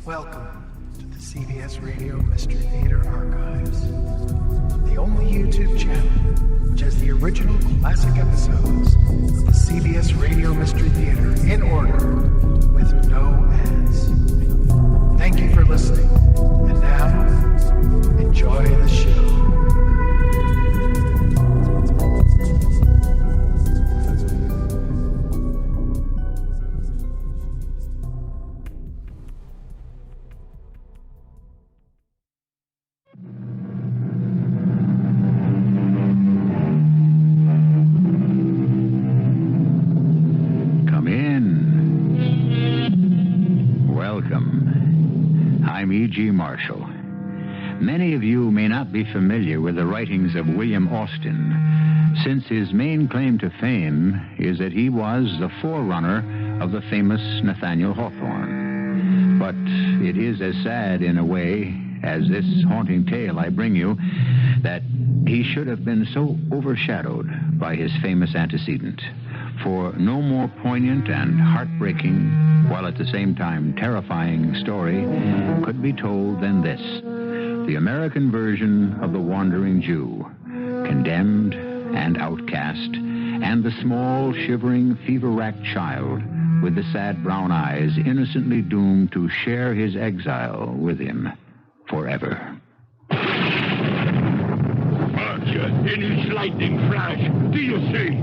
Welcome to the CBS Radio Mystery Theater Archives, the only YouTube channel which has the original classic episodes of the CBS Radio Mystery Theater in order with no ads. Thank you for listening, and now, enjoy the show. Marshall. Many of you may not be familiar with the writings of William Austin, since his main claim to fame is that he was the forerunner of the famous Nathaniel Hawthorne. But it is as sad in a way as this haunting tale I bring you that he should have been so overshadowed by his famous antecedent. For no more poignant and heartbreaking, while at the same time terrifying story could be told than this. The American version of the wandering Jew, condemned and outcast, and the small, shivering, fever-racked child with the sad brown eyes innocently doomed to share his exile with him forever. Archer, in his lightning flash, do you see?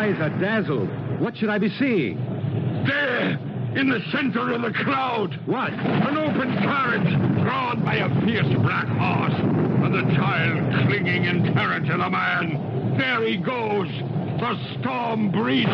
Eyes are dazzled. What should I be seeing? There, in the center of the cloud. What? An open carriage drawn by a fierce black horse, and the child clinging in terror to the man. There he goes, the storm breeder.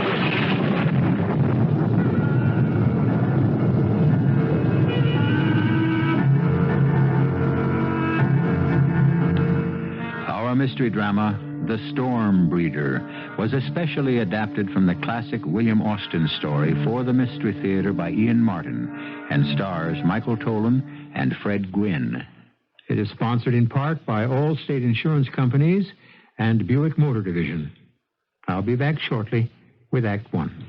Our mystery drama, The Storm Breeder, was especially adapted from the classic William Austin story for the Mystery Theater by Ian Martin and stars Michael Tolan and Fred Gwynne. It is sponsored in part by all state insurance companies and Buick Motor Division. I'll be back shortly with Act One.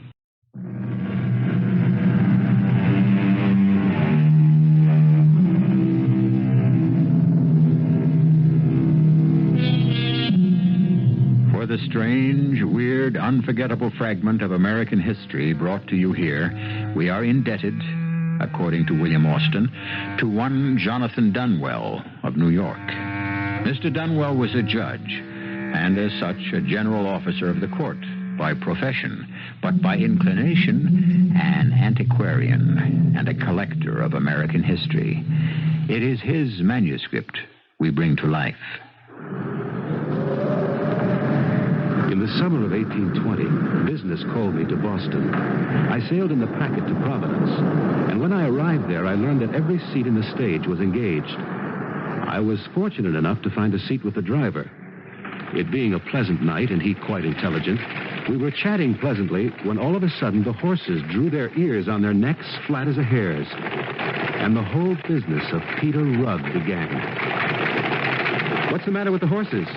The strange, weird, unforgettable fragment of American history brought to you here, we are indebted, according to William Austin, to one Jonathan Dunwell of New York. Mr. Dunwell was a judge, and as such a general officer of the court by profession, but by inclination an antiquarian and a collector of American history. It is his manuscript we bring to life. In the summer of 1820, business called me to Boston. I sailed in the packet to Providence, and when I arrived there, I learned that every seat in the stage was engaged. I was fortunate enough to find a seat with the driver. It being a pleasant night and he quite intelligent, we were chatting pleasantly when all of a sudden the horses drew their ears on their necks flat as a hare's, and the whole business of Peter Rugg began. What's the matter with the horses?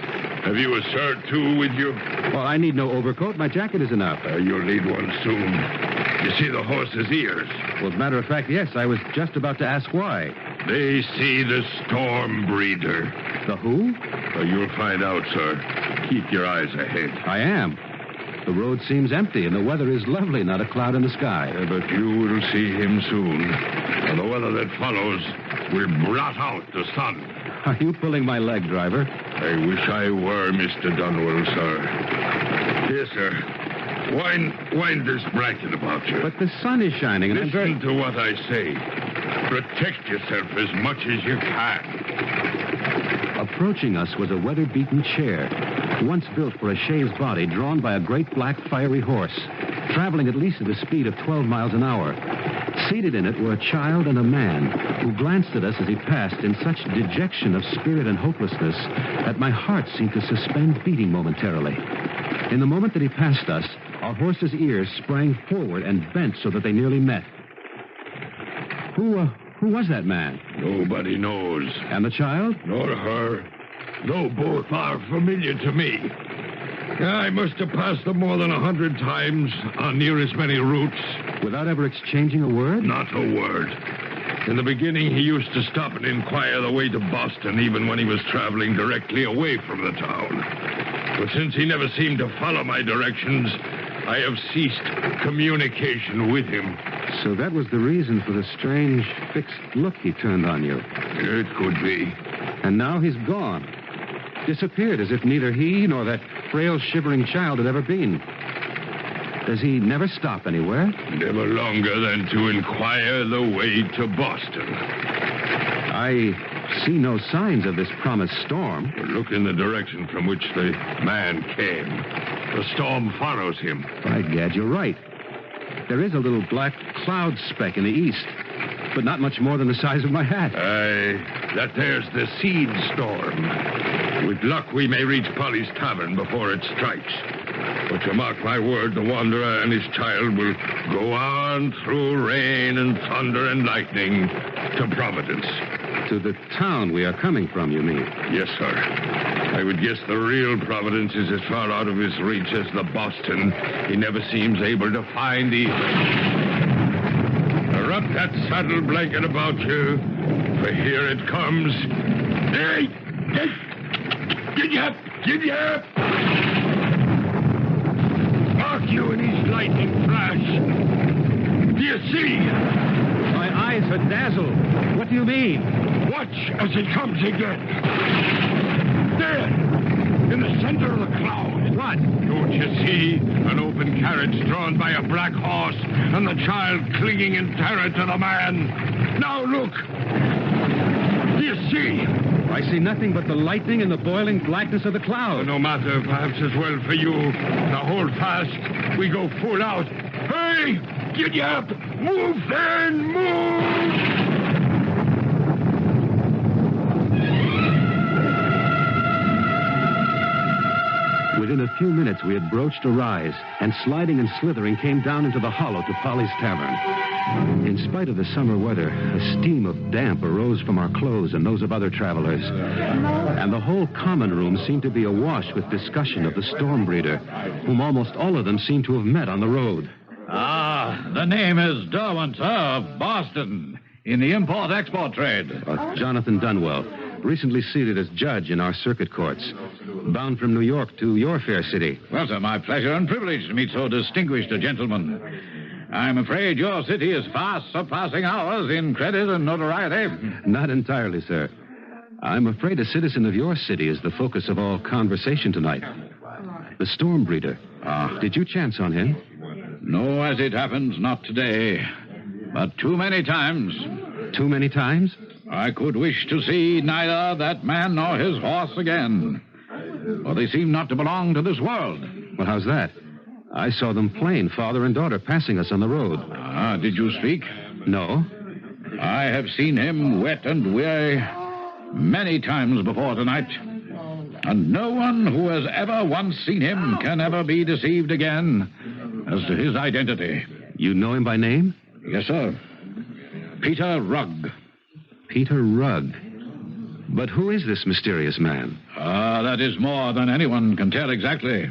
Have you a shirt, too, with you? Well, I need no overcoat. My jacket is enough. You'll need one soon. You see the horse's ears? Well, as a matter of fact, yes. I was just about to ask why. They see the storm breeder. The who? You'll find out, sir. Keep your eyes ahead. I am. The road seems empty, and the weather is lovely, not a cloud in the sky. But you will see him soon. And the weather that follows will blot out the sun. Are you pulling my leg, driver? I wish I were, Mr. Dunwell, sir. Here, sir. Wind this blanket about you. But the sun is shining, and Listen to what I say. Protect yourself as much as you can. Approaching us was a weather-beaten chair, once built for a chaise body drawn by a great black fiery horse, traveling at least at the speed of 12 miles an hour. Seated in it were a child and a man who glanced at us as he passed in such dejection of spirit and hopelessness that my heart seemed to suspend beating momentarily. In the moment that he passed us, our horse's ears sprang forward and bent so that they nearly met. Who was that man? Nobody knows. And the child? Nor her. Though both are familiar to me. I must have passed them more than 100 times on near as many routes. Without ever exchanging a word? Not a word. In the beginning, he used to stop and inquire the way to Boston, even when he was traveling directly away from the town. But since he never seemed to follow my directions, I have ceased communication with him. So that was the reason for the strange, fixed look he turned on you. It could be. And now he's gone. Disappeared as if neither he nor that frail, shivering child had ever been. Does he never stop anywhere? Never longer than to inquire the way to Boston. I see no signs of this promised storm. Look in the direction from which the man came. The storm follows him. By gad, you're right. There is a little black cloud speck in the east, but not much more than the size of my hat. That there's the seed storm. With luck, we may reach Polly's Tavern before it strikes. But to mark my word, the wanderer and his child will go on through rain and thunder and lightning to Providence. To the town we are coming from, you mean? Yes, sir. I would guess the real Providence is as far out of his reach as the Boston he never seems able to find the... Wrap that saddle blanket about you, for here it comes. Hey! Giddy up! Giddy up! Mark you in his lightning flash. Do you see? My eyes are dazzled. What do you mean? Watch as it comes again. There! In the center of the cloud. What? Don't you see? An open carriage drawn by a black horse and the child clinging in terror to the man. Now look. Do you see? I see nothing but the lightning and the boiling blackness of the cloud. No matter, perhaps as well for you. Now hold fast. We go full out. Hey! Get you up! Move then! Move! Within a few minutes, we had broached a rise, and sliding and slithering came down into the hollow to Polly's Tavern. In spite of the summer weather, a steam of damp arose from our clothes and those of other travelers. And the whole common room seemed to be awash with discussion of the storm breeder, whom almost all of them seemed to have met on the road. The name is Derwent, sir, of Boston, in the import-export trade. Jonathan Dunwell, recently seated as judge in our circuit courts, bound from New York to your fair city. Well, sir, my pleasure and privilege to meet so distinguished a gentleman. I'm afraid your city is fast surpassing ours in credit and notoriety. Not entirely, sir. I'm afraid a citizen of your city is the focus of all conversation tonight. The storm breeder. Did you chance on him? No, as it happens, not today. But too many times. Too many times? I could wish to see neither that man nor his horse again. For they seem not to belong to this world. Well, how's that? I saw them plain, father and daughter, passing us on the road. Did you speak? No. I have seen him wet and weary many times before tonight. And no one who has ever once seen him can ever be deceived again as to his identity. You know him by name? Yes, sir. Peter Rugg. Peter Rugg. But who is this mysterious man? That is more than anyone can tell exactly,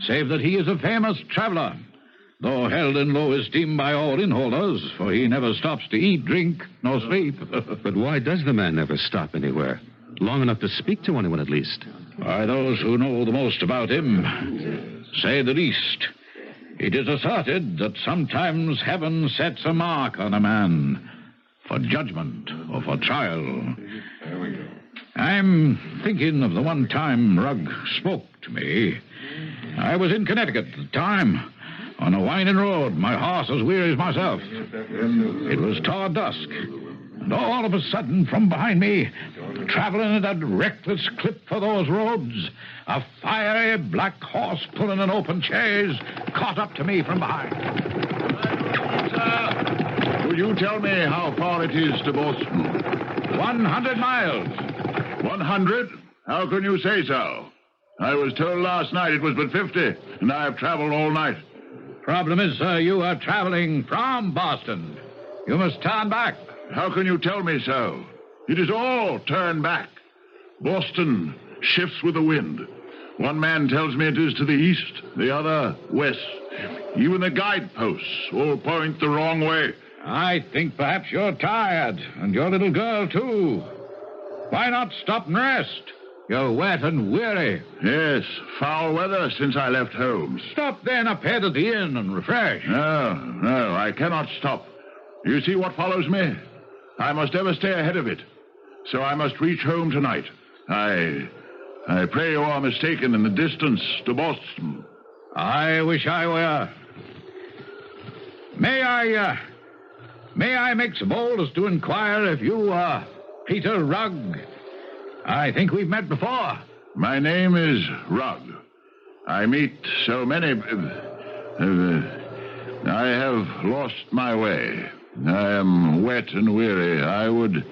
save that he is a famous traveler, though held in low esteem by all innholders, for he never stops to eat, drink, nor sleep. But why does the man never stop anywhere? Long enough to speak to anyone, at least. Why, those who know the most about him say the least. It is asserted that sometimes heaven sets a mark on a man for judgment or for trial. I'm thinking of the one time Rugg spoke to me. I was in Connecticut at the time, on a winding road, my horse as weary as myself. It was toward dusk, and all of a sudden, from behind me, traveling at a reckless clip for those roads, a fiery black horse pulling an open chaise caught up to me from behind. Sir, will you tell me how far it is to Boston? 100 miles. 100? How can you say so? I was told last night it was but 50, and I have traveled all night. Problem is, sir, you are traveling from Boston. You must turn back. How can you tell me so? It is all turn back. Boston shifts with the wind. One man tells me it is to the east, the other west. Even the guideposts all point the wrong way. I think perhaps you're tired, and your little girl, too. Why not stop and rest? You're wet and weary. Yes, foul weather since I left home. Stop then up ahead at the inn and refresh. No, I cannot stop. You see what follows me? I must ever stay ahead of it. So I must reach home tonight. I pray you are mistaken in the distance to Boston. I wish I were. May I make so bold as to inquire if you are Peter Rugg? I think we've met before. My name is Rugg. I meet so many... I have lost my way. I am wet and weary. I would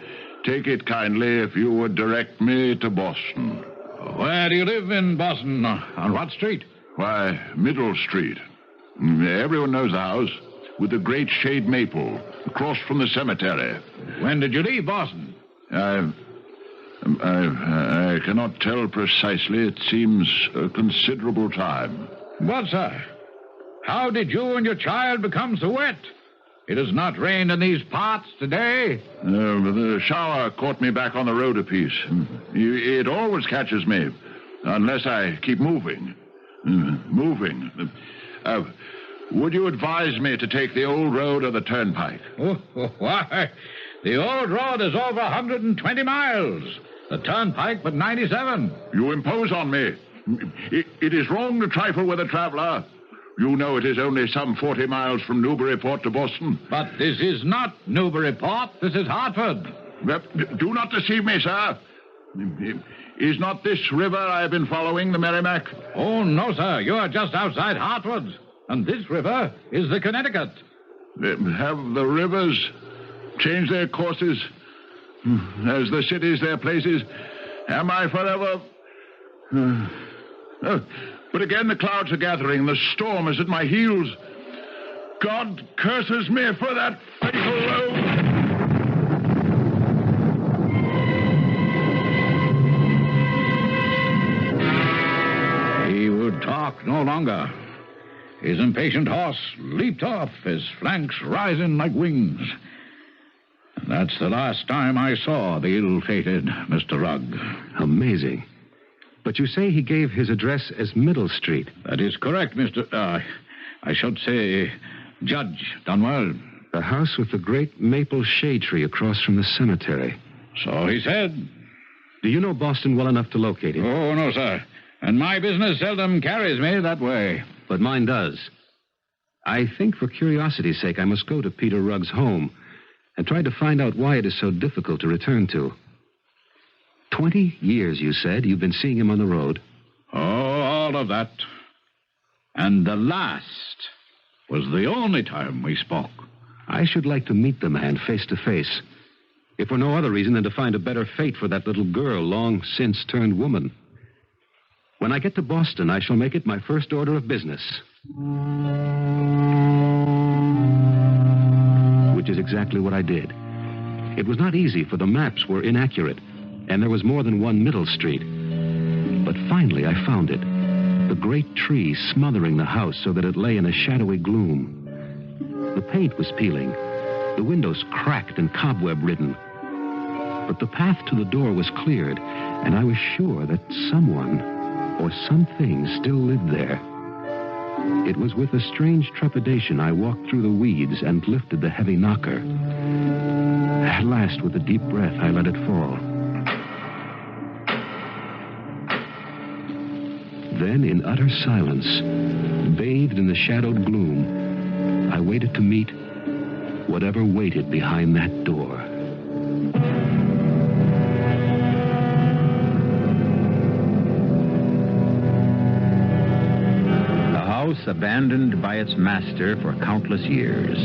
take it kindly if you would direct me to Boston. Where do you live in Boston? On what street? Why, Middle Street. Everyone knows the house, with the great shade maple, across from the cemetery. When did you leave Boston? I cannot tell precisely. It seems a considerable time. What, sir? How did you and your child become so wet? It has not rained in these parts today. The shower caught me back on the road a piece. It always catches me, unless I keep moving. Would you advise me to take the old road or the turnpike? Why, the old road is over 120 miles. The turnpike but 97. You impose on me. It is wrong to trifle with a traveler. You know it is only some 40 miles from Newburyport to Boston. But this is not Newburyport. This is Hartford. Do not deceive me, sir. Is not this river I have been following the Merrimack? Oh, no, sir. You are just outside Hartford. And this river is the Connecticut. Have the rivers changed their courses as the cities their places? Am I forever... But again the clouds are gathering. The storm is at my heels. God curses me for that fatal road. He would talk no longer. His impatient horse leaped off, his flanks rising like wings. And that's the last time I saw the ill-fated Mr. Rugg. Amazing. But you say he gave his address as Middle Street. That is correct, I should say, Judge Dunwell. The house with the great maple shade tree across from the cemetery. So he said. Do you know Boston well enough to locate him? Oh, no, sir. And my business seldom carries me that way. But mine does. I think for curiosity's sake I must go to Peter Rugg's home and try to find out why it is so difficult to return to. 20 years, you said, you've been seeing him on the road. Oh, all of that. And the last was the only time we spoke. I should like to meet the man face to face, if for no other reason than to find a better fate for that little girl long since turned woman. When I get to Boston, I shall make it my first order of business. Which is exactly what I did. It was not easy, for the maps were inaccurate, and there was more than one Middle Street. But finally I found it. The great tree smothering the house so that it lay in a shadowy gloom. The paint was peeling. The windows cracked and cobweb-ridden. But the path to the door was cleared, and I was sure that someone or something still lived there. It was with a strange trepidation I walked through the weeds and lifted the heavy knocker. At last, with a deep breath, I let it fall. Then, in utter silence, bathed in the shadowed gloom, I waited to meet whatever waited behind that door. Abandoned by its master for countless years.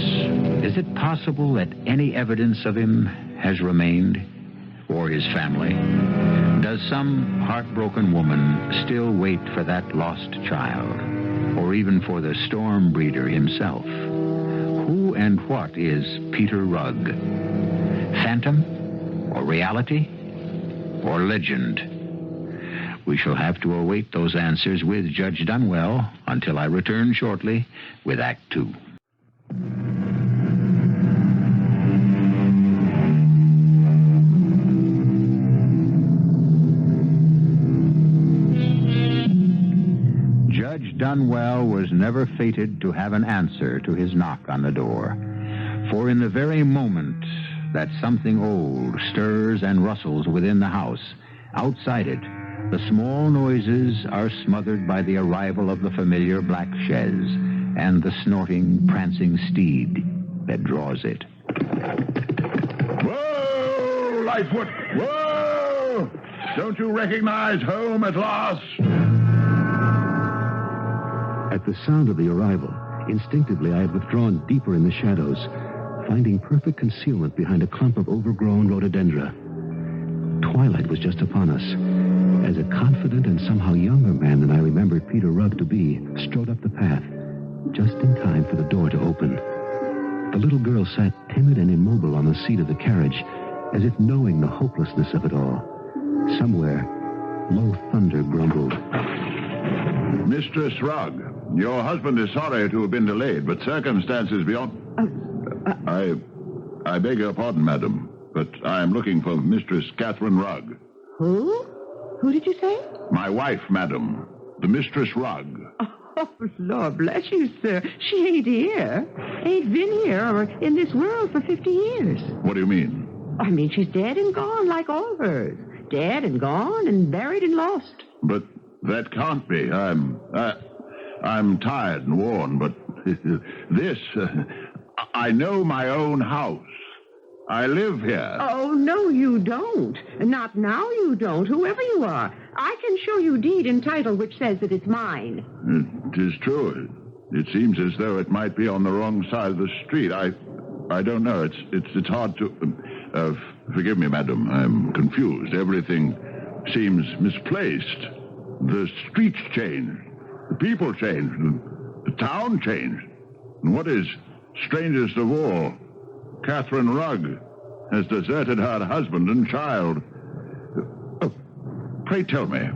Is it possible that any evidence of him has remained, or his family? Does some heartbroken woman still wait for that lost child, or even for the storm breeder himself? Who and what is Peter Rugg? Phantom, or reality, or legend? We shall have to await those answers with Judge Dunwell until I return shortly with Act Two. Judge Dunwell was never fated to have an answer to his knock on the door. For in the very moment that something old stirs and rustles within the house, outside it, the small noises are smothered by the arrival of the familiar black chaise and the snorting, prancing steed that draws it. Whoa, Lightfoot! Whoa! Don't you recognize home at last? At the sound of the arrival, instinctively I had withdrawn deeper in the shadows, finding perfect concealment behind a clump of overgrown rhododendra. Twilight was just upon us, as a confident and somehow younger man than I remembered Peter Rugg to be strode up the path, just in time for the door to open. The little girl sat timid and immobile on the seat of the carriage, as if knowing the hopelessness of it all. Somewhere, low thunder grumbled. Mistress Rugg, your husband is sorry to have been delayed, but circumstances beyond... I beg your pardon, madam, but I am looking for Mistress Catherine Rugg. Who? Who did you say? My wife, madam, the Mistress Rugg. Oh, Lord bless you, sir. She ain't here. Ain't been here or in this world for 50 years. What do you mean? I mean, she's dead and gone like all of hers. Dead and gone and buried and lost. But that can't be. I'm tired and worn, but this... I know my own house. I live here. Oh, no, you don't. Not now you don't, whoever you are. I can show you deed and title which says that it's mine. It is true. It seems as though it might be on the wrong side of the street. I don't know. It's hard to... forgive me, madam. I'm confused. Everything seems misplaced. The streets changed. The people changed. The town changed. And what is strangest of all, Catherine Rugg has deserted her husband and child. Oh, pray tell me,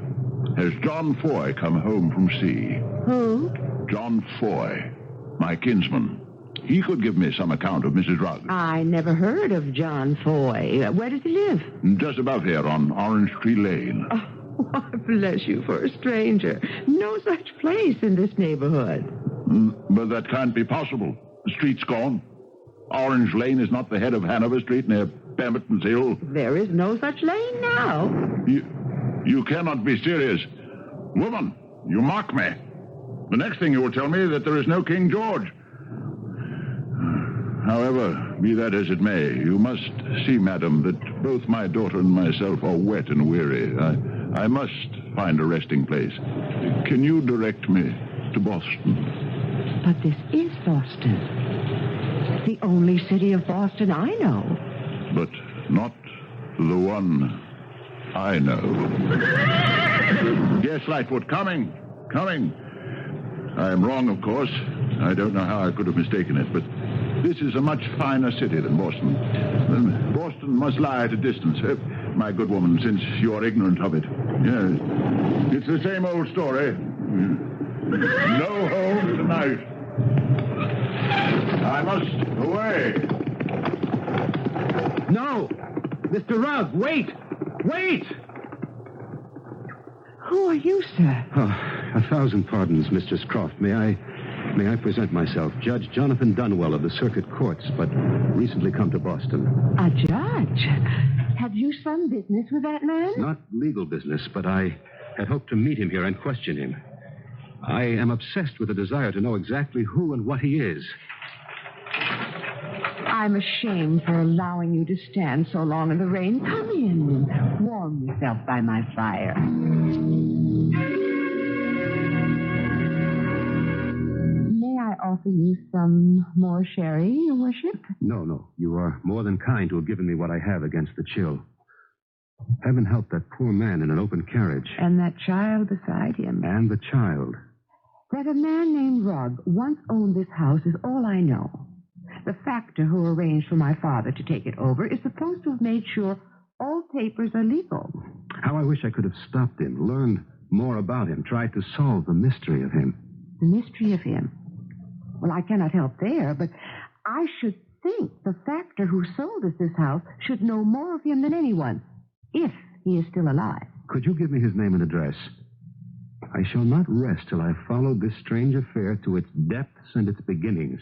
has John Foy come home from sea? Who? John Foy, my kinsman. He could give me some account of Mrs. Rugg. I never heard of John Foy. Where does he live? Just above here on Orange Tree Lane. Oh, bless you for a stranger. No such place in this neighborhood. But that can't be possible. The street's gone. Orange Lane is not the head of Hanover Street near Pemberton's Hill. There is no such lane now. You cannot be serious. Woman, you mock me. The next thing you will tell me is that there is no King George. However, be that as it may, you must see, madam, that both my daughter and myself are wet and weary. I must find a resting place. Can you direct me to Boston? But this is Boston. The only city of Boston I know. But not the one I know. Yes, Lightfoot, coming. I am wrong, of course. I don't know how I could have mistaken it, but this is a much finer city than Boston. Boston must lie at a distance, my good woman, since you are ignorant of it. Yes. It's the same old story. No home tonight. I must away. No! Mr. Rugg, wait! Wait! Who are you, sir? Oh, 1,000 pardons, Mistress Croft. May I present myself? Judge Jonathan Dunwell of the Circuit Courts, but recently come to Boston. A judge? Have you some business with that man? Not legal business, but I had hoped to meet him here and question him. I am obsessed with a desire to know exactly who and what he is. I'm ashamed for allowing you to stand so long in the rain. Come in. Warm yourself by my fire. May I offer you some more sherry, Your Worship? No. You are more than kind to have given me what I have against the chill. Heaven help that poor man in an open carriage. And that child beside him. And the child. That a man named Rugg once owned this house is all I know. The factor who arranged for my father to take it over is supposed to have made sure all papers are legal. How I wish I could have stopped him, learned more about him, tried to solve the mystery of him. The mystery of him. Well, I cannot help there, but I should think the factor who sold us this house should know more of him than anyone, if he is still alive. Could you give me his name and address? I shall not rest till I follow this strange affair to its depths and its beginnings.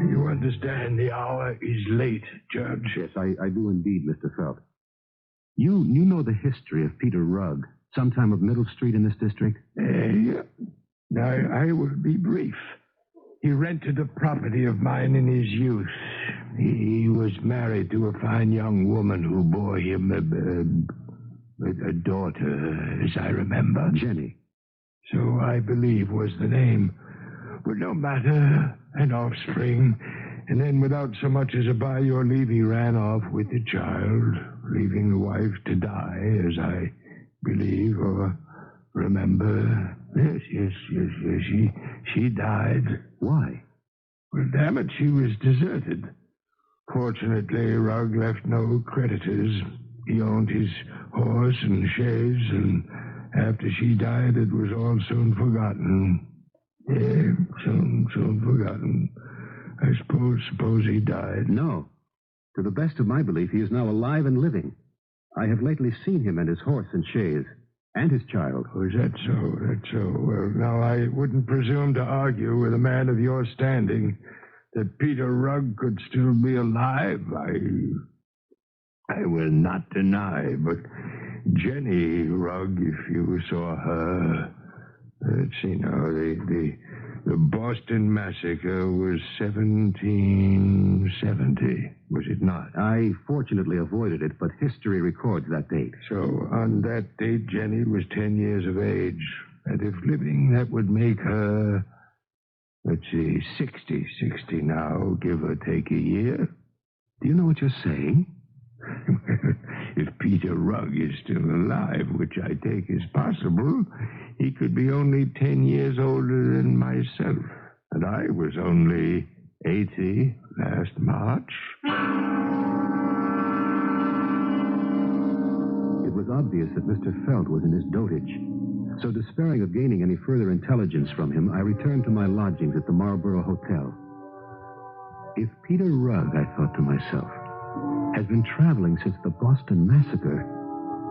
You understand the hour is late, Judge? Yes, I do indeed, Mr. Felt. You know the history of Peter Rugg, sometime of Middle Street in this district? I will be brief. He rented a property of mine in his youth. He was married to a fine young woman who bore him a daughter, as I remember. Jenny. So I believe was the name. But no matter, an offspring. And then without so much as a by your leave, he ran off with the child, leaving the wife to die, as I believe or remember. Yes. She died. Why? Well, damn it, she was deserted. Fortunately, Rugg left no creditors. He owned his horse and chaise, and after she died, it was all soon forgotten. Yeah, soon forgotten. I suppose he died. No. To the best of my belief, he is now alive and living. I have lately seen him and his horse and chaise, and his child. Oh, is that so? That's so. Well, now, I wouldn't presume to argue with a man of your standing that Peter Rugg could still be alive. I will not deny, but Jenny Rugg, if you saw her... Let's see now, the Boston Massacre was 1770, was it not? I fortunately avoided it, but history records that date. So on that date, Jenny was 10 years of age. And if living, that would make her, let's see, 60 now, give or take a year. Do you know what you're saying? If Peter Rugg is still alive, which I take as possible, he could be only 10 years older than myself. And I was only 80 last March. It was obvious that Mr. Felt was in his dotage. So despairing of gaining any further intelligence from him, I returned to my lodgings at the Marlborough Hotel. If Peter Rugg, I thought to myself, has been traveling since the Boston Massacre,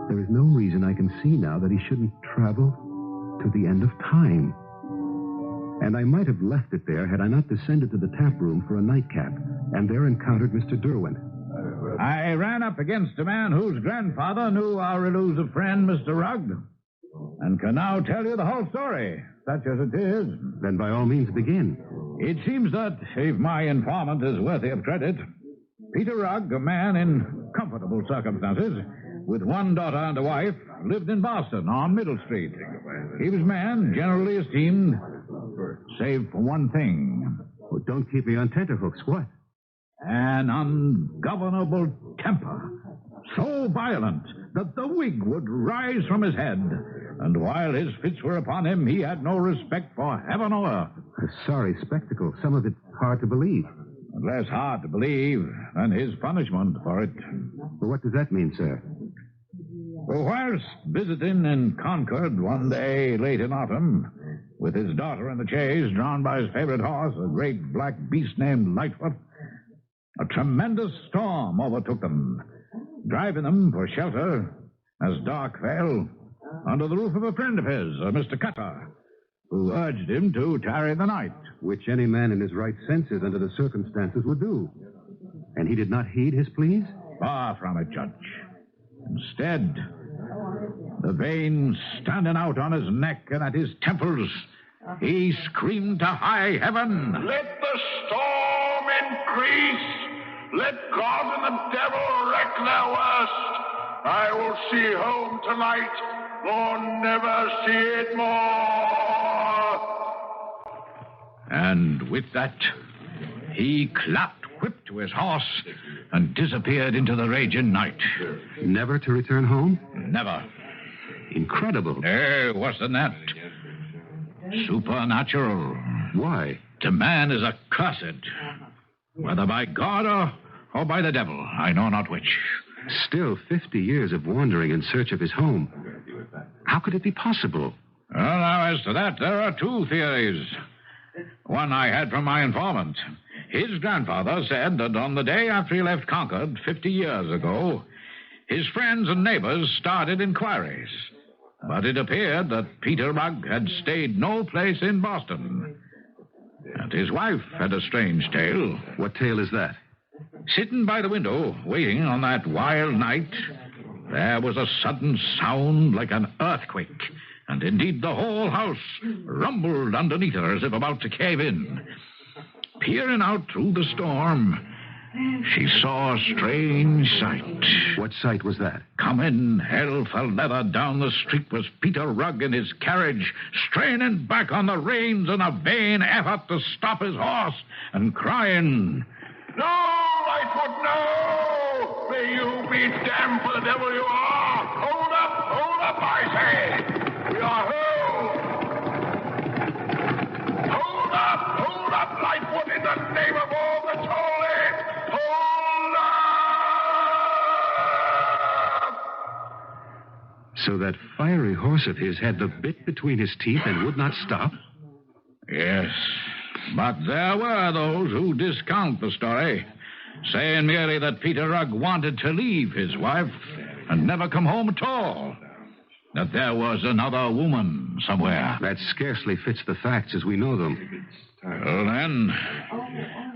there is no reason I can see now that he shouldn't travel to the end of time. And I might have left it there had I not descended to the tap room for a nightcap, and there encountered Mr. Derwin. I ran up against a man whose grandfather knew our elusive friend, Mr. Rugg, and can now tell you the whole story, such as it is. Then by all means begin. It seems that, if my informant is worthy of credit, Peter Rugg, a man in comfortable circumstances, with one daughter and a wife, lived in Boston on Middle Street. He was a man generally esteemed, save for one thing. Well, don't keep me on tenterhooks. What? An ungovernable temper, so violent that the wig would rise from his head, and while his fits were upon him, he had no respect for heaven or earth. A sorry spectacle. Some of it hard to believe. Less hard to believe than his punishment for it. Well, what does that mean, sir? Well, whilst visiting in Concord one day late in autumn, with his daughter in the chaise, drawn by his favorite horse, a great black beast named Lightfoot, a tremendous storm overtook them, driving them for shelter, as dark fell, under the roof of a friend of his, Mr. Cutter, who urged him to tarry the night. Which any man in his right senses under the circumstances would do. And he did not heed his pleas? Far from it, Judge. Instead, the veins standing out on his neck and at his temples, he screamed to high heaven. Let the storm increase. Let God and the devil wreak their worst. I will see home tonight, nor never see it more. And with that, he clapped whip to his horse and disappeared into the raging night. Never to return home? Never. Incredible. Worse than that. Supernatural. Why? The man is accursed, whether by God or by the devil, I know not which. Still, 50 years of wandering in search of his home. How could it be possible? Well, now, as to that, there are two theories. One I had from my informant. His grandfather said that on the day after he left Concord 50 years ago, his friends and neighbors started inquiries. But it appeared that Peter Rugg had stayed no place in Boston. And his wife had a strange tale. What tale is that? Sitting by the window, waiting on that wild night, there was a sudden sound like an earthquake. And indeed, the whole house rumbled underneath her as if about to cave in. Peering out through the storm, she saw a strange sight. What sight was that? Coming hell for leather down the street was Peter Rugg in his carriage, straining back on the reins in a vain effort to stop his horse, and crying, No, Lightfoot, no! May you be damned for the devil you are! Hold up, I say! We are held! Hold up, Lightfoot, in the name of all that's holy! Hold up! So that fiery horse of his had the bit between his teeth and would not stop? Yes, but there were those who discount the story, saying merely that Peter Rugg wanted to leave his wife and never come home at all. That there was another woman somewhere. That scarcely fits the facts as we know them. Well, then,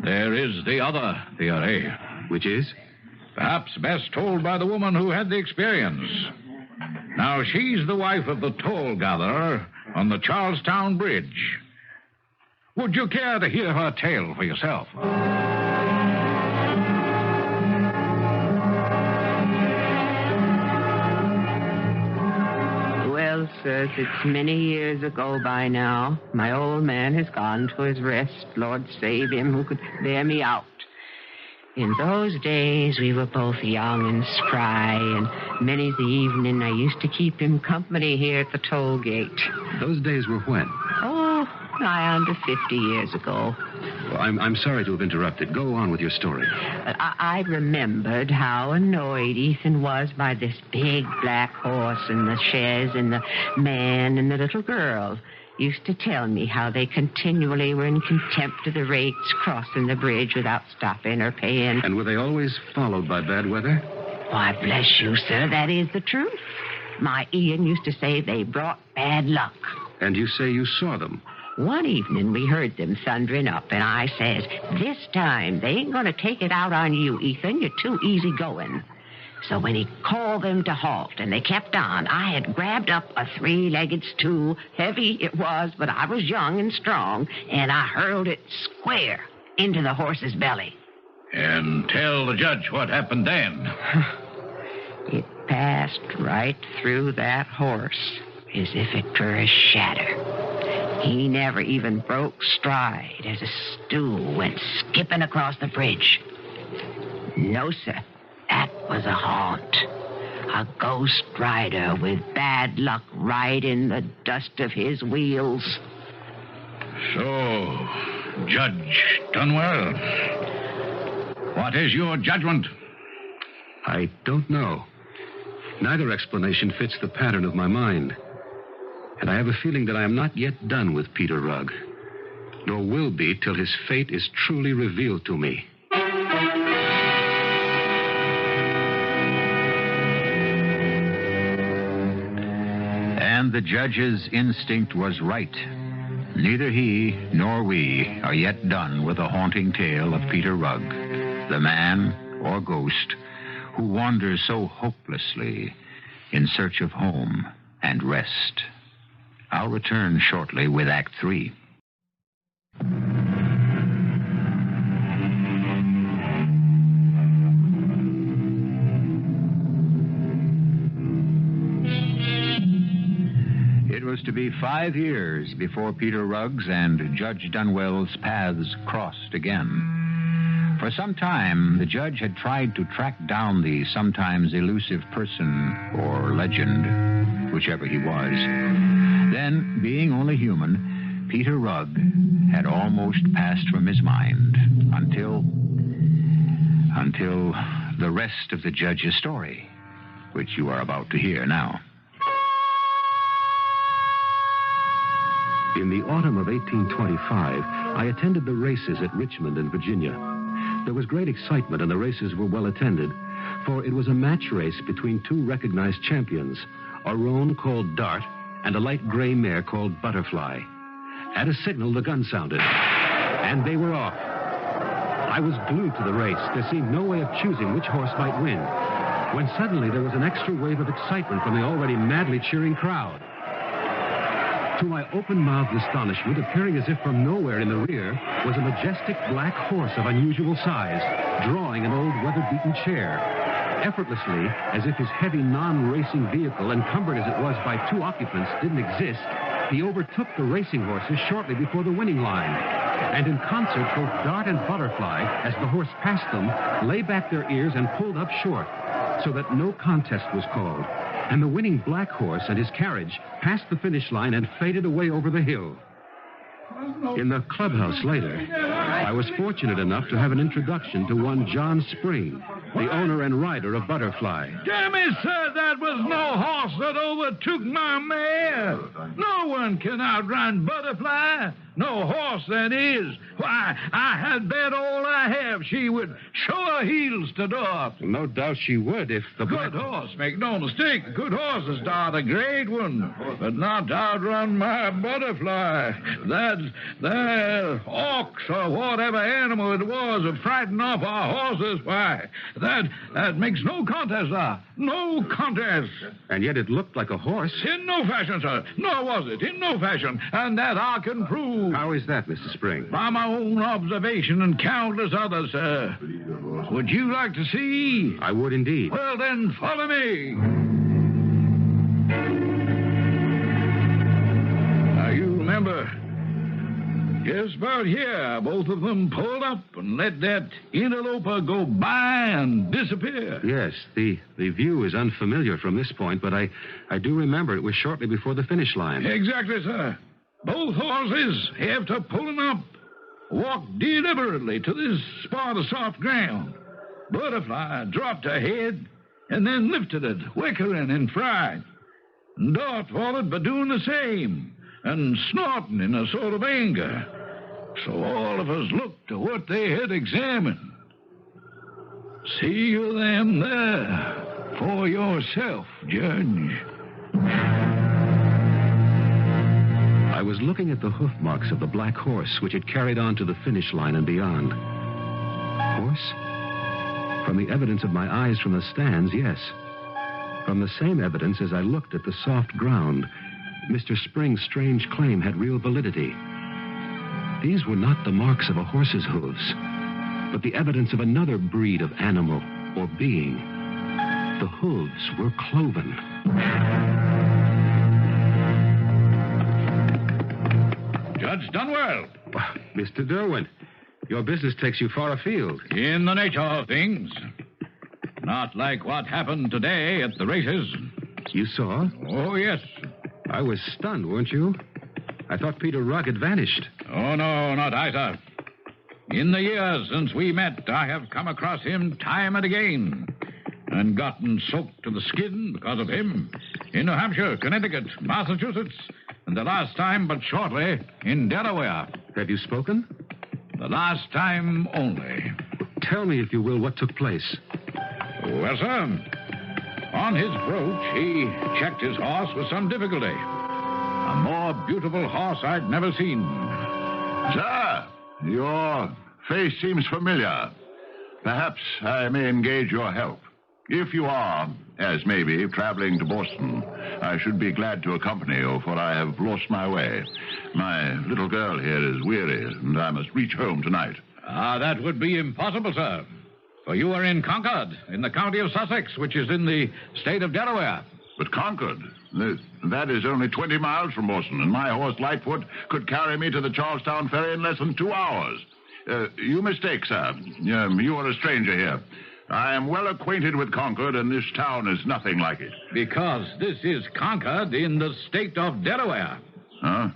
there is the other theory. Which is? Perhaps best told by the woman who had the experience. Now, she's the wife of the toll gatherer on the Charlestown Bridge. Would you care to hear her tale for yourself? Well, sirs, it's many years ago by now. My old man has gone to his rest. Lord save him who could bear me out. In those days, we were both young and spry, and many's the evening I used to keep him company here at the toll gate. Those days were when? Oh, nigh under 50 years ago. Well, I'm sorry to have interrupted. Go on with your story. But I remembered how annoyed Ethan was by this big black horse and the chaise and the man and the little girl. Used to tell me how they continually were in contempt of the rakes crossing the bridge without stopping or paying. And were they always followed by bad weather? Why, bless you, sir, that is the truth. My Ian used to say they brought bad luck. And you say you saw them? One evening we heard them thundering up, and I says, this time they ain't going to take it out on you, Ethan. You're too easy going. So when he called them to halt and they kept on, I had grabbed up a three-legged stool. Heavy it was, but I was young and strong, and I hurled it square into the horse's belly. And tell the judge what happened then. It passed right through that horse as if it were a shadow. He never even broke stride as a stool went skipping across the bridge. No, sir. That was a haunt. A ghost rider with bad luck right in the dust of his wheels. So, Judge Dunwell, what is your judgment? I don't know. Neither explanation fits the pattern of my mind. And I have a feeling that I am not yet done with Peter Rugg, nor will be till his fate is truly revealed to me. And the judge's instinct was right. Neither he nor we are yet done with the haunting tale of Peter Rugg, the man or ghost who wanders so hopelessly in search of home and rest. I'll return shortly with Act 3. It was to be 5 years before Peter Rugg's and Judge Dunwell's paths crossed again. For some time, the judge had tried to track down the sometimes elusive person or legend, whichever he was. Then, being only human, Peter Rugg had almost passed from his mind until the rest of the judge's story, which you are about to hear now. In the autumn of 1825, I attended the races at Richmond in Virginia. There was great excitement, and the races were well attended, for it was a match race between two recognized champions, a roan called Dart and a light gray mare called Butterfly. At a signal, the gun sounded, and they were off. I was glued to the race. There seemed no way of choosing which horse might win, when suddenly there was an extra wave of excitement from the already madly cheering crowd. To my open-mouthed astonishment, appearing as if from nowhere in the rear, was a majestic black horse of unusual size, drawing an old weather-beaten chair. Effortlessly, as if his heavy non-racing vehicle, encumbered as it was by two occupants, didn't exist, he overtook the racing horses shortly before the winning line. And in concert, both Dart and Butterfly, as the horse passed them, lay back their ears and pulled up short, so that no contest was called. And the winning black horse and his carriage passed the finish line and faded away over the hill. In the clubhouse later, I was fortunate enough to have an introduction to one John Spring, the owner and rider of Butterfly. Jimmy said that was no horse that overtook my mare. No one can outrun Butterfly. No horse, that is. Why, I had bet all I have she would show her heels to Dart. No doubt she would if the... Good horse, make no mistake. Good horse is Dart, a great one. But not to outrun my Butterfly. That ox or whatever animal it was of frightened off our horses. Why, that makes no contest, sir. No contest. And yet it looked like a horse. In no fashion, sir. Nor was it. In no fashion. And that I can prove. How is that, Mr. Spring? By my own observation and countless others, sir. Would you like to see? I would indeed. Well, then, follow me. Now, you remember, just about here, both of them pulled up and let that interloper go by and disappear. Yes, the view is unfamiliar from this point, but I do remember it was shortly before the finish line. Exactly, sir. Both horses, after pulling up, walked deliberately to this spot of soft ground. Butterfly dropped her head and then lifted it, whickering in fright. And Dart followed by doing the same and snorting in a sort of anger. So all of us looked to what they had examined. See you them there for yourself, Judge. I was looking at the hoof marks of the black horse, which had carried on to the finish line and beyond. Horse? From the evidence of my eyes from the stands, yes. From the same evidence as I looked at the soft ground, Mr. Spring's strange claim had real validity. These were not the marks of a horse's hooves, but the evidence of another breed of animal or being. The hooves were cloven. Judge Dunwell. Mr. Derwent, your business takes you far afield. In the nature of things. Not like what happened today at the races. You saw? Oh, yes. I was stunned, weren't you? I thought Peter Rugg had vanished. Oh, no, not I, sir. In the years since we met, I have come across him time and again and gotten soaked to the skin because of him in New Hampshire, Connecticut, Massachusetts, and the last time but shortly in Delaware. Have you spoken? The last time only. Tell me, if you will, what took place. Well, sir, on his approach, he checked his horse with some difficulty. A more beautiful horse I'd never seen. Sir, your face seems familiar. Perhaps I may engage your help. If you are, as maybe, traveling to Boston, I should be glad to accompany you, for I have lost my way. My little girl here is weary, and I must reach home tonight. That would be impossible, sir. For you are in Concord, in the county of Sussex, which is in the state of Delaware. But Concord? That is only 20 miles from Boston, and my horse Lightfoot could carry me to the Charlestown ferry in less than 2 hours. You mistake, sir. You are a stranger here. I am well acquainted with Concord, and this town is nothing like it. Because this is Concord in the state of Delaware. Huh?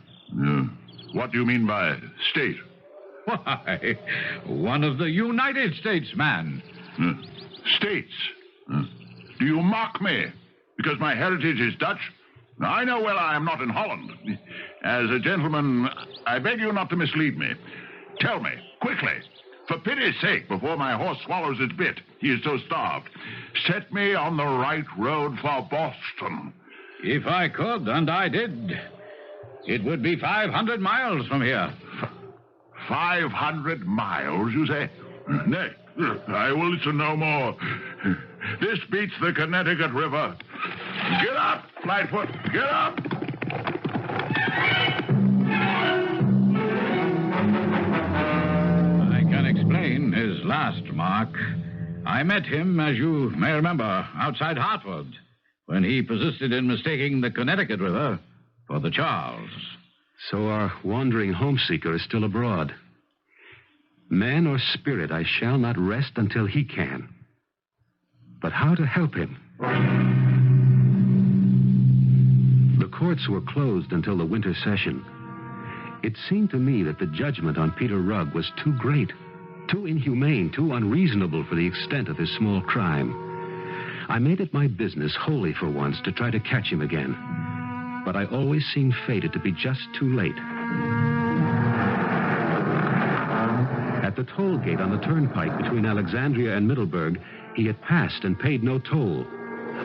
What do you mean by state? Why, one of the United States, man. States. Do you mock me because my heritage is Dutch? I know well I am not in Holland. As a gentleman, I beg you not to mislead me. Tell me, quickly, for pity's sake, before my horse swallows its bit, he is so starved, set me on the right road for Boston. If I could, and I did, it would be 500 miles from here. 500 miles, you say? Nay, I will listen no more. This beats the Connecticut River. Get up, Lightfoot, get up! I can explain his last remark. I met him, as you may remember, outside Hartford, when he persisted in mistaking the Connecticut River for the Charles. So our wandering homeseeker is still abroad. Man or spirit, I shall not rest until he can. But how to help him? The courts were closed until the winter session. It seemed to me that the judgment on Peter Rugg was too great, too inhumane, too unreasonable for the extent of his small crime. I made it my business, wholly for once, to try to catch him again. But I always seemed fated to be just too late. At the toll gate on the turnpike between Alexandria and Middleburg, he had passed and paid no toll.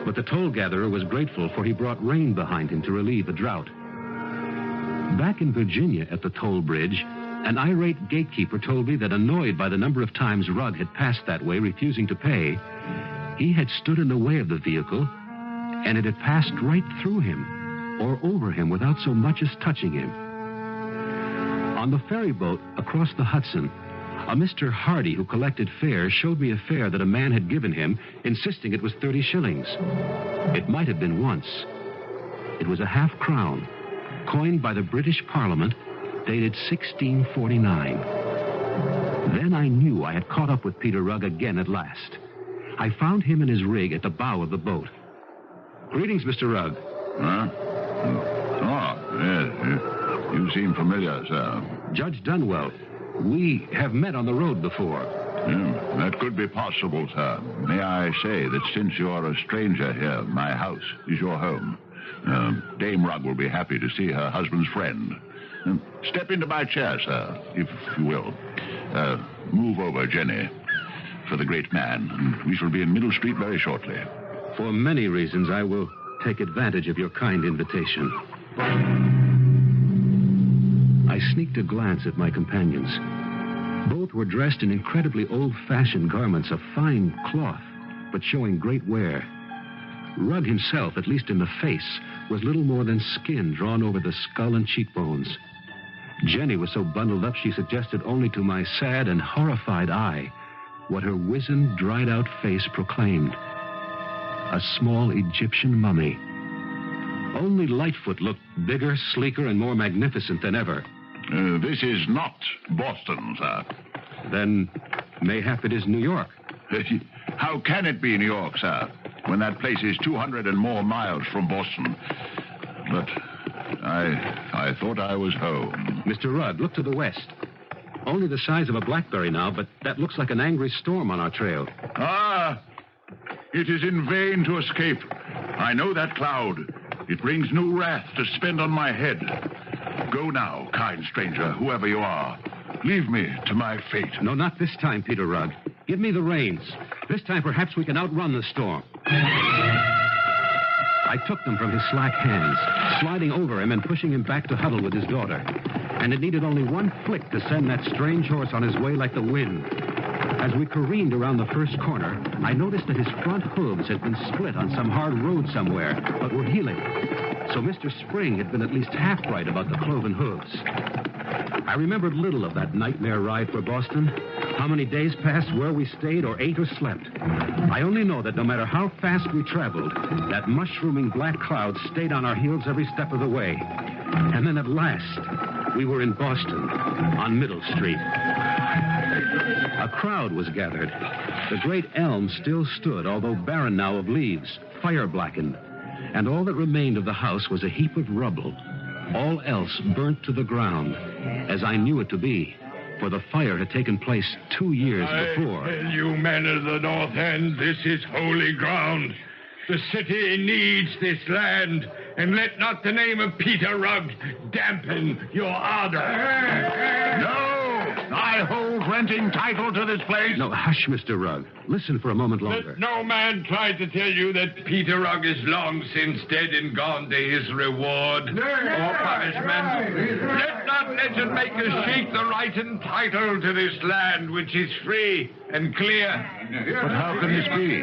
But the toll gatherer was grateful, for he brought rain behind him to relieve the drought. Back in Virginia at the toll bridge, an irate gatekeeper told me that, annoyed by the number of times Rugg had passed that way refusing to pay, he had stood in the way of the vehicle, and it had passed right through him or over him without so much as touching him. On the ferry boat across the Hudson, a Mr. Hardy who collected fares showed me a fare that a man had given him, insisting it was 30 shillings. It might have been once. It was a half-crown, coined by the British Parliament, dated 1649. Then I knew I had caught up with Peter Rugg again at last. I found him in his rig at the bow of the boat. Greetings, Mr. Rugg. Huh? Oh, yes. You seem familiar, sir. Judge Dunwell. We have met on the road before. That could be possible, sir. May I say that since you are a stranger here, my house is your home. Dame Rugg will be happy to see her husband's friend. Step into my chair, sir, if you will. Move over, Jenny, for the great man. And we shall be in Middle Street very shortly. For many reasons, I will take advantage of your kind invitation. I sneaked a glance at my companions. Both were dressed in incredibly old-fashioned garments of fine cloth, but showing great wear. Rugg himself, at least in the face, was little more than skin drawn over the skull and cheekbones. Jenny was so bundled up she suggested only to my sad and horrified eye what her wizened, dried-out face proclaimed: a small Egyptian mummy. Only Lightfoot looked bigger, sleeker, and more magnificent than ever. This is not Boston, sir. Then mayhap it is New York. How can it be New York, sir, when that place is 200 and more miles from Boston? But I thought I was home. Mr. Rugg, look to the west. Only the size of a blackberry now, but that looks like an angry storm on our trail. Ah! It is in vain to escape. I know that cloud. It brings new wrath to spend on my head. Go now, kind stranger, whoever you are. Leave me to my fate. No, not this time, Peter Rugg. Give me the reins. This time, perhaps we can outrun the storm. I took them from his slack hands, sliding over him and pushing him back to huddle with his daughter. And it needed only one flick to send that strange horse on his way like the wind. As we careened around the first corner, I noticed that his front hooves had been split on some hard road somewhere, but were healing. So Mr. Spring had been at least half right about the cloven hooves. I remembered little of that nightmare ride for Boston, how many days passed, where we stayed or ate or slept. I only know that no matter how fast we traveled, that mushrooming black cloud stayed on our heels every step of the way. And then at last, we were in Boston, on Middle Street. A crowd was gathered. The great elm still stood, although barren now of leaves, fire-blackened. And all that remained of the house was a heap of rubble. All else burnt to the ground, as I knew it to be, for the fire had taken place 2 years before. Tell you men of the North End, this is holy ground. The city needs this land, and let not the name of Peter Rugg dampen your ardor. No! I hold renting title to this place. No, hush, Mr. Rugg. Listen for a moment longer. Let no man try to tell you that Peter Rugg is long since dead and gone to his reward or punishment. Let not legend makers shake the right and title to this land, which is free and clear. But how can this be?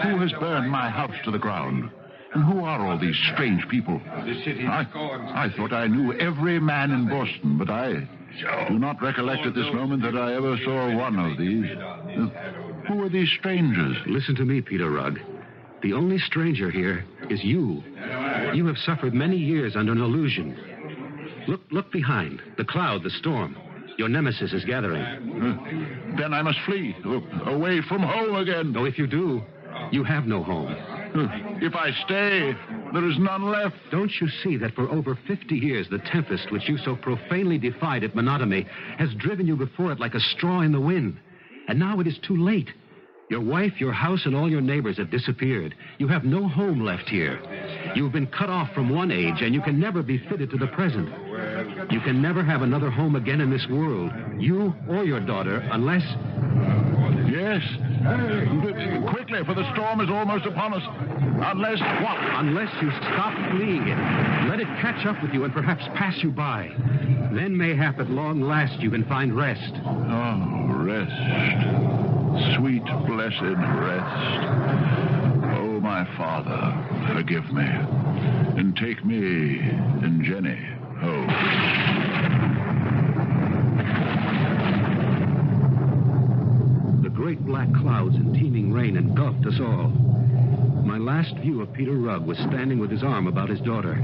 Who has burned my house to the ground? And who are all these strange people? I thought I knew every man in Boston, but I do not recollect at this moment that I ever saw one of these. Who are these strangers? Listen to me, Peter Rugg. The only stranger here is you. You have suffered many years under an illusion. Look behind. The cloud, the storm. Your nemesis is gathering. Then I must flee, away from home again. Though if you do, you have no home. If I stay, there is none left. Don't you see that for over 50 years, the tempest which you so profanely defied at Menotomy has driven you before it like a straw in the wind? And now it is too late. Your wife, your house, and all your neighbors have disappeared. You have no home left here. You've been cut off from one age, and you can never be fitted to the present. You can never have another home again in this world, you or your daughter, unless... Yes. Quickly, for the storm is almost upon us. Unless what? Unless you stop fleeing it. Let it catch up with you and perhaps pass you by. Then mayhap at long last you can find rest. Oh, rest. Sweet, blessed rest. Oh, my Father, forgive me. And take me and Jenny home. Great black clouds and teeming rain engulfed us all. My last view of Peter Rugg was standing with his arm about his daughter,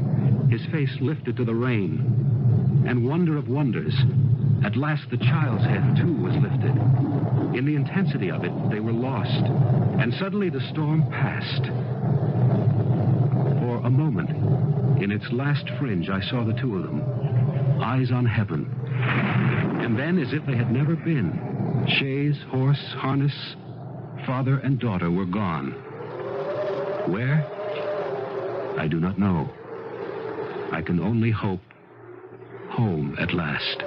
his face lifted to the rain. And wonder of wonders, at last the child's head, too, was lifted. In the intensity of it, they were lost. And suddenly the storm passed. For a moment, in its last fringe, I saw the two of them, eyes on heaven. And then, as if they had never been, chaise, horse, harness, father and daughter were gone. Where? I do not know. I can only hope home at last.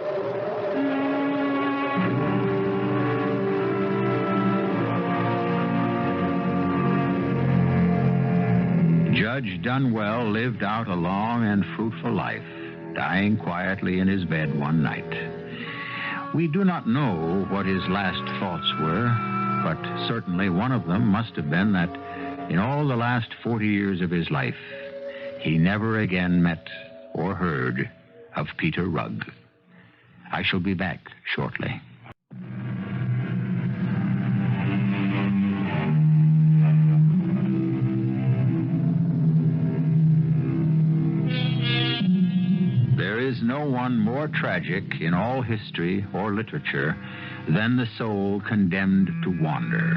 Judge Dunwell lived out a long and fruitful life, dying quietly in his bed one night. We do not know what his last thoughts were, but certainly one of them must have been that in all the last 40 years of his life, he never again met or heard of Peter Rugg. I shall be back shortly. There is no one more tragic in all history or literature than the soul condemned to wander,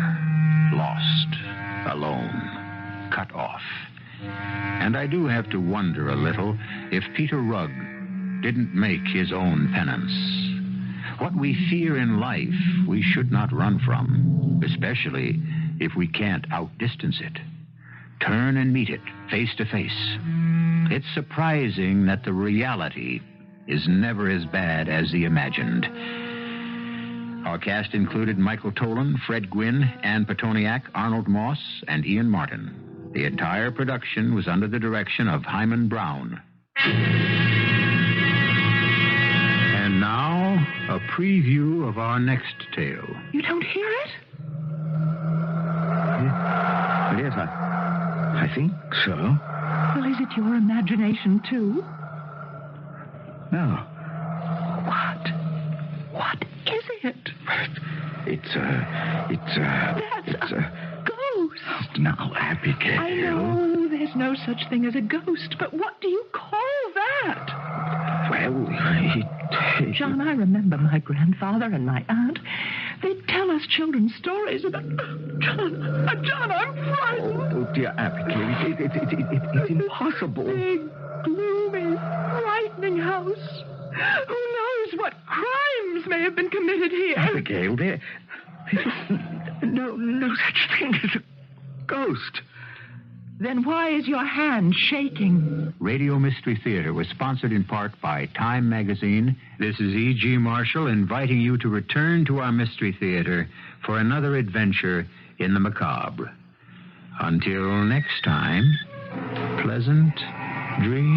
lost, alone, cut off. And I do have to wonder a little if Peter Rugg didn't make his own penance. What we fear in life, we should not run from, especially if we can't outdistance it. Turn and meet it face to face. It's surprising that the reality is never as bad as the imagined. Our cast included Michael Tolan, Fred Gwynne, Ann Pitoniak, Arnold Moss, and Ian Martin. The entire production was under the direction of Hyman Brown. And now, a preview of our next tale. You don't hear it? Yes, I think so. Well, is it your imagination, too? No. What is it? It's a ghost. Now, Abigail. I know there's no such thing as a ghost, but what do you call that? Well, John, I remember my grandfather and my aunt. They'd tell us children's stories about... John, I'm frightened. Oh, dear Abigail, it's impossible. Big, gloomy, frightening house. Who knows what crimes may have been committed Abigail. There is no such thing as a ghost. Then why is your hand shaking? Radio Mystery Theater was sponsored in part by Time Magazine. This is E.G. Marshall inviting you to return to our Mystery Theater for another adventure in the macabre. Until next time, pleasant dreams.